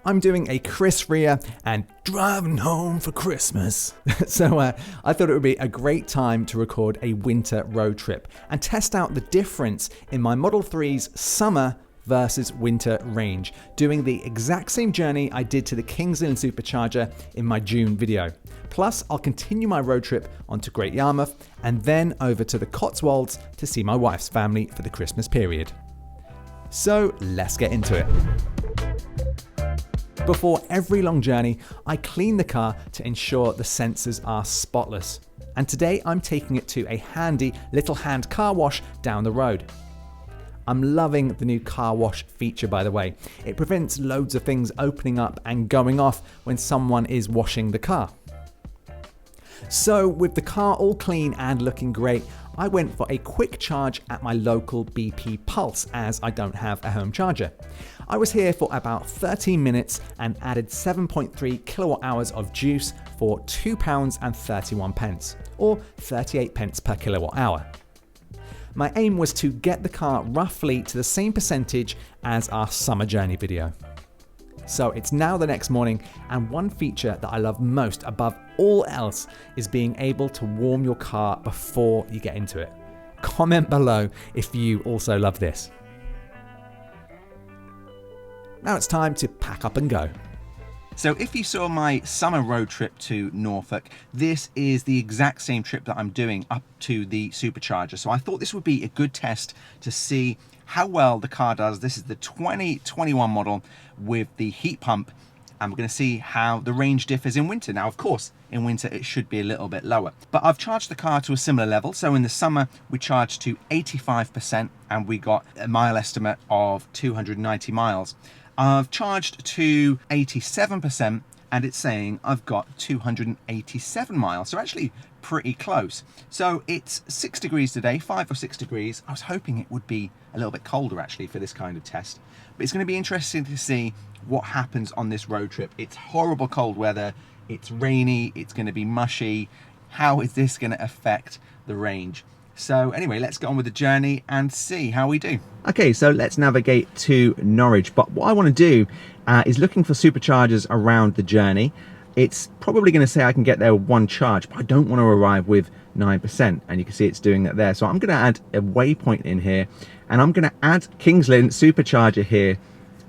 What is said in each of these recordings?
I'm doing a Chris Rea and driving home for Christmas. So I thought it would be a great time to record a winter road trip and test out the difference in my Model 3's summer versus winter range, doing the exact same journey I did to the Kings Lynn Supercharger in my June video. Plus, I'll continue my road trip onto Great Yarmouth and then over to the Cotswolds to see my wife's family for the Christmas period. So let's get into it. Before every long journey, I clean the car to ensure the sensors are spotless. And today I'm taking it to a handy little hand car wash down the road. I'm loving the new car wash feature, by the way. It prevents loads of things opening up and going off when someone is washing the car. So with the car all clean and looking great, I went for a quick charge at my local BP Pulse as I don't have a home charger. I was here for about 13 minutes and added 7.3 kilowatt hours of juice for £2.31, or 38 pence per kilowatt hour. My aim was to get the car roughly to the same percentage as our summer journey video. So it's now the next morning, and one feature that I love most above all else is being able to warm your car before you get into it. Comment below if you also love this. Now it's time to pack up and go. So if you saw my summer road trip to Norfolk, this is the exact same trip that I'm doing up to the Supercharger. So I thought this would be a good test to see how well the car does. This is the 2021 model with the heat pump, and we're going to see how the range differs in winter. Now, of course, in winter it should be a little bit lower, but I've charged the car to a similar level. So in the summer we charged to 85% and we got a mile estimate of 290 miles. I've charged to 87% and it's saying I've got 287 miles, so actually pretty close. So it's 6 degrees today, 5 or 6 degrees. I was hoping it would be a little bit colder actually for this kind of test, but it's going to be interesting to see what happens on this road trip. It's horrible cold weather, it's rainy, it's going to be mushy. How is this going to affect the range? So anyway, let's get on with the journey and see how we do. Okay, so let's navigate to Norwich, but what I want to do is looking for superchargers around the journey. It's probably going to say I can get there with one charge, but I don't want to arrive with 9%, and you can see it's doing that there. So I'm going to add a waypoint in here, and I'm going to add Kings Lynn Supercharger here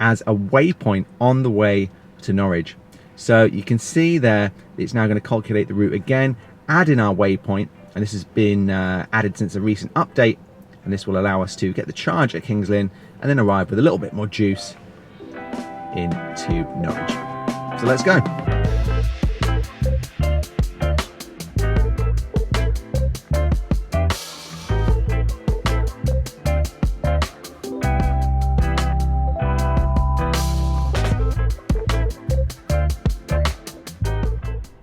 as a waypoint on the way to Norwich. So you can see there it's now going to calculate the route again, add in our waypoint, and this has been added since a recent update, and this will allow us to get the charge at Kings Lynn and then arrive with a little bit more juice into Norwich. So let's go.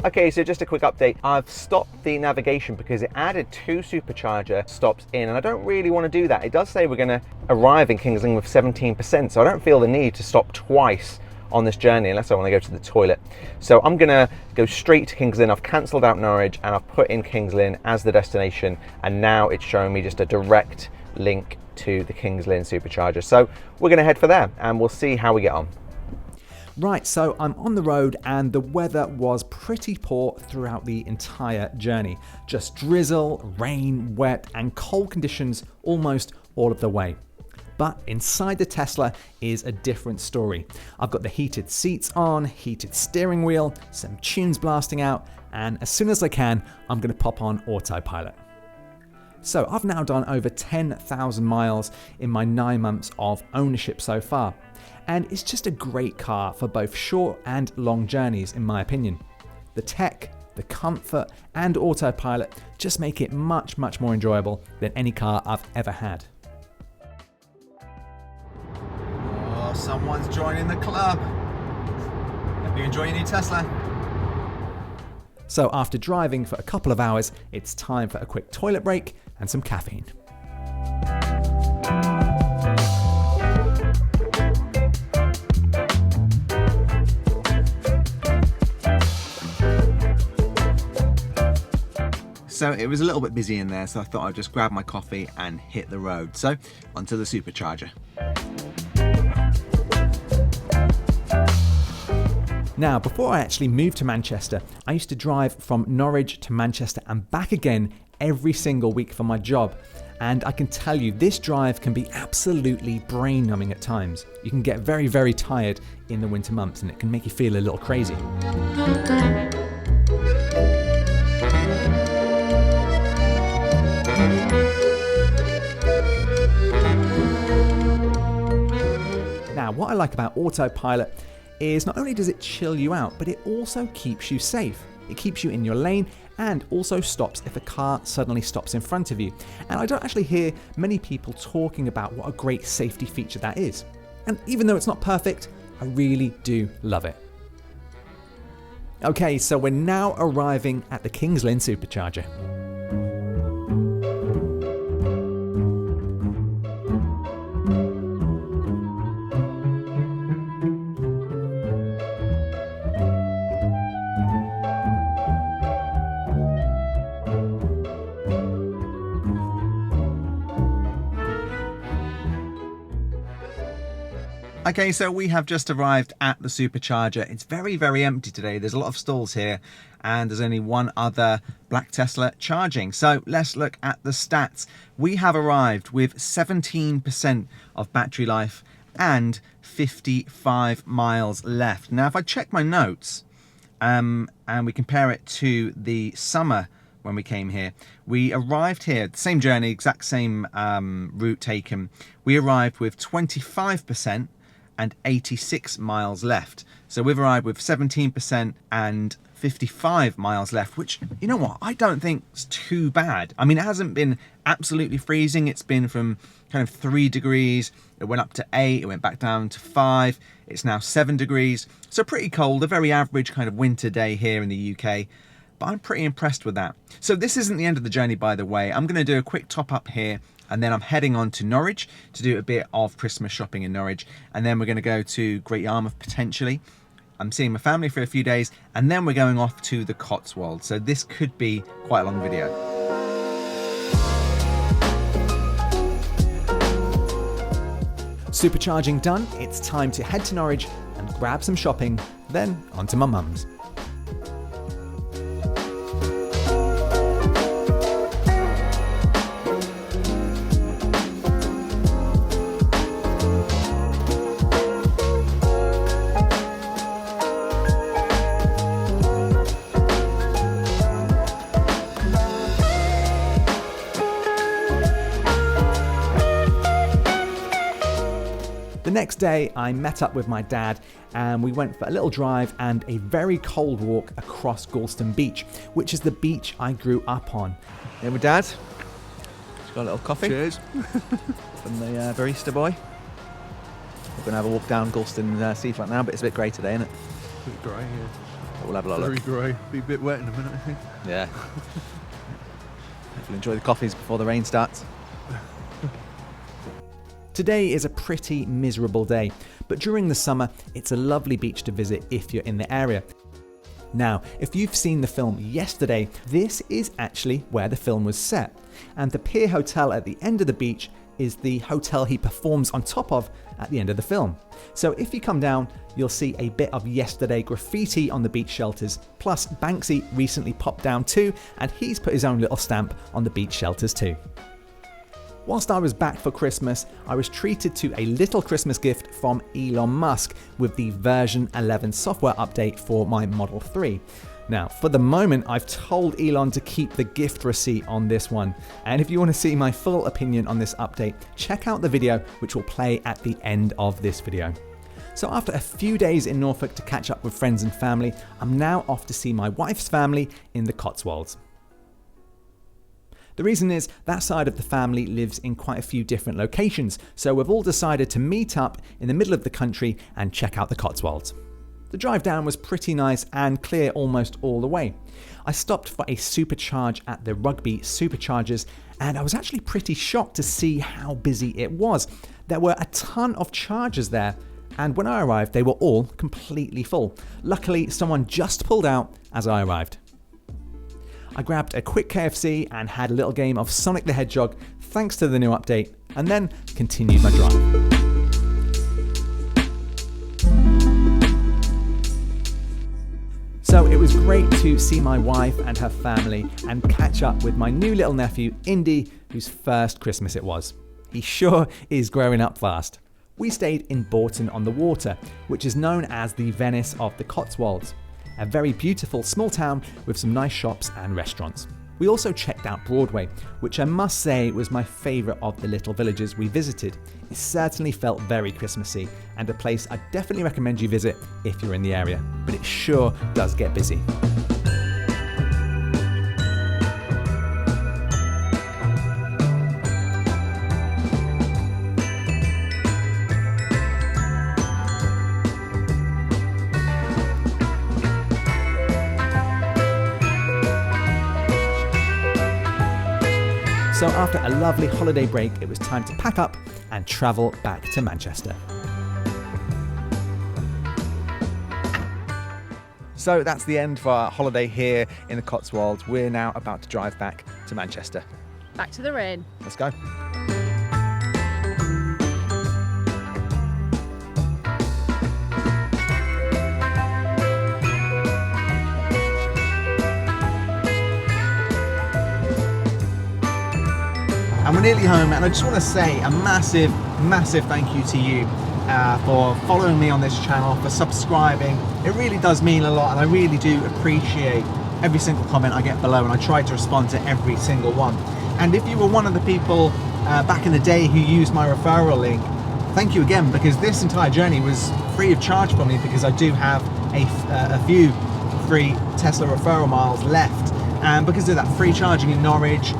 Okay, so just a quick update. I've stopped the navigation because it added 2 supercharger stops in, and I don't really want to do that. It does say we're going to arrive in Kings Lynn with 17%, so I don't feel the need to stop twice on this journey unless I want to go to the toilet. So I'm going to go straight to Kings Lynn. I've cancelled out Norwich and I've put in Kings Lynn as the destination, and now it's showing me just a direct link to the Kings Lynn Supercharger. So we're going to head for there and we'll see how we get on. Right, so I'm on the road and the weather was pretty poor throughout the entire journey. Just drizzle, rain, wet and cold conditions almost all of the way. But inside the Tesla is a different story. I've got the heated seats on, heated steering wheel, some tunes blasting out, and as soon as I can, I'm going to pop on autopilot. So I've now done over 10,000 miles in my 9 months of ownership so far. And it's just a great car for both short and long journeys, in my opinion. The tech, the comfort, and autopilot just make it much more enjoyable than any car I've ever had. Oh, someone's joining the club. Hope you enjoy your new Tesla. So after driving for a couple of hours, it's time for a quick toilet break and some caffeine. So it was a little bit busy in there, so I thought I'd just grab my coffee and hit the road. So onto the Supercharger. Now, before I actually moved to Manchester, I used to drive from Norwich to Manchester and back again every single week for my job. And I can tell you, this drive can be absolutely brain-numbing at times. You can get very, very tired in the winter months and it can make you feel a little crazy. Now, what I like about autopilot is not only does it chill you out, but it also keeps you safe. It keeps you in your lane and also stops if a car suddenly stops in front of you. And I don't actually hear many people talking about what a great safety feature that is. And even though it's not perfect, I really do love it. Okay, so we're now arriving at the Kings Lynn Supercharger. Okay, so we have just arrived at the Supercharger. It's very, very empty today. There's a lot of stalls here and there's only one other black Tesla charging. So let's look at the stats. We have arrived with 17% of battery life and 55 miles left. Now, if I check my notes and we compare it to the summer when we came here, we arrived here, same journey, exact same route taken. We arrived with 25% and 86 miles left. So we've arrived with 17% and 55 miles left, which, you know what, I don't think is too bad. I mean, it hasn't been absolutely freezing. It's been from kind of 3 degrees. It went up to 8. It went back down to 5. It's now 7 degrees. So pretty cold, a very average kind of winter day here in the UK. But I'm pretty impressed with that. So this isn't the end of the journey, by the way. I'm going to do a quick top up here, and then I'm heading on to Norwich to do a bit of Christmas shopping in Norwich. And then we're going to go to Great Yarmouth potentially. I'm seeing my family for a few days, and then we're going off to the Cotswolds. So this could be quite a long video. Supercharging done, it's time to head to Norwich and grab some shopping, then on to my mum's. The next day, I met up with my dad and we went for a little drive and a very cold walk across Gorleston Beach, which is the beach I grew up on. Here with Dad. Just got a little coffee. Cheers. From the barista boy. We're going to have a walk down Gorleston seafront now, but it's a bit grey today, isn't it? A bit grey, yeah. But we'll have a lot of Very look. grey. Be a bit wet in a minute, I think. Yeah. Hopefully enjoy the coffees before the rain starts. Today is a pretty miserable day, but during the summer, it's a lovely beach to visit if you're in the area. Now, if you've seen the film Yesterday, this is actually where the film was set, and the Pier Hotel at the end of the beach is the hotel he performs on top of at the end of the film. So if you come down, you'll see a bit of Yesterday graffiti on the beach shelters, plus Banksy recently popped down too, and he's put his own little stamp on the beach shelters too. Whilst I was back for Christmas, I was treated to a little Christmas gift from Elon Musk with the version 11 software update for my Model 3. Now, for the moment, I've told Elon to keep the gift receipt on this one. And if you want to see my full opinion on this update, check out the video which will play at the end of this video. So after a few days in Norfolk to catch up with friends and family, I'm now off to see my wife's family in the Cotswolds. The reason is that side of the family lives in quite a few different locations, so we've all decided to meet up in the middle of the country and check out the Cotswolds. The drive down was pretty nice and clear almost all the way. I stopped for a supercharge at the Rugby Superchargers, and I was actually pretty shocked to see how busy it was. There were a ton of chargers there, and when I arrived they were all completely full. Luckily, someone just pulled out as I arrived. I grabbed a quick KFC and had a little game of Sonic the Hedgehog thanks to the new update, and then continued my drive. So it was great to see my wife and her family and catch up with my new little nephew, Indy, whose first Christmas it was. He sure is growing up fast. We stayed in Bourton-on-the-Water, which is known as the Venice of the Cotswolds, a very beautiful small town with some nice shops and restaurants. We also checked out Broadway, which I must say was my favourite of the little villages we visited. It certainly felt very Christmassy and a place I definitely recommend you visit if you're in the area, but it sure does get busy. So after a lovely holiday break, it was time to pack up and travel back to Manchester. So that's the end of our holiday here in the Cotswolds. We're now about to drive back to Manchester. Back to the rain. Let's go. And we're nearly home, and I just want to say a massive thank you to you for following me on this channel, for subscribing. It really does mean a lot, and I really do appreciate every single comment I get below, and I try to respond to every single one. And if you were one of the people back in the day who used my referral link, thank you again, because this entire journey was free of charge for me, because I do have a few free Tesla referral miles left, and because of that free charging in Norwich,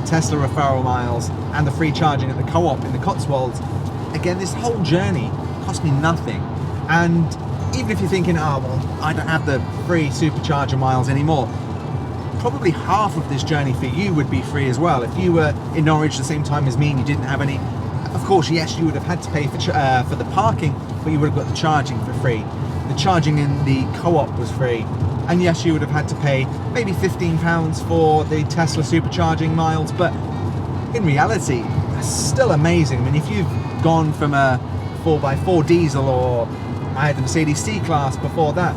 Tesla referral miles, and the free charging at the co-op in the Cotswolds, again, this whole journey cost me nothing. And even if you're thinking, oh well, I don't have the free Supercharger miles anymore, probably half of this journey for you would be free as well. If you were in Norwich the same time as me and you didn't have any, of course, yes, you would have had to pay for the parking, but you would have got the charging for free. The charging in the co-op was free. And yes, you would have had to pay maybe £15 for the Tesla supercharging miles, but in reality, that's still amazing. I mean, if you've gone from a 4x4 diesel, or I had the Mercedes C-Class before that,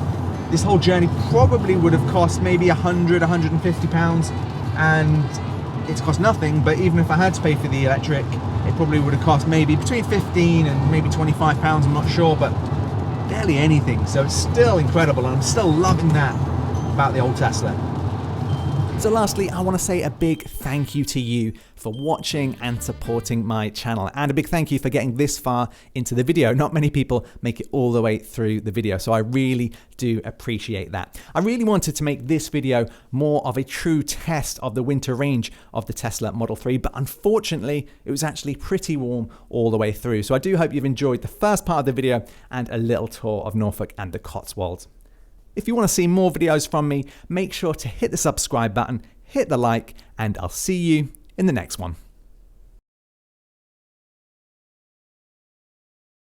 this whole journey probably would have cost maybe £100, £150, and it's cost nothing. But even if I had to pay for the electric, it probably would have cost maybe between £15 and maybe £25, I'm not sure, but barely anything. So it's still incredible, and I'm still loving that about the old Tesla. So lastly, I want to say a big thank you to you for watching and supporting my channel, and a big thank you for getting this far into the video. Not many people make it all the way through the video, so I really do appreciate that. I really wanted to make this video more of a true test of the winter range of the Tesla Model 3, but unfortunately it was actually pretty warm all the way through. So I do hope you've enjoyed the first part of the video and a little tour of Norfolk and the Cotswolds. If you want to see more videos from me, make sure to hit the subscribe button, hit the like, and I'll see you in the next one.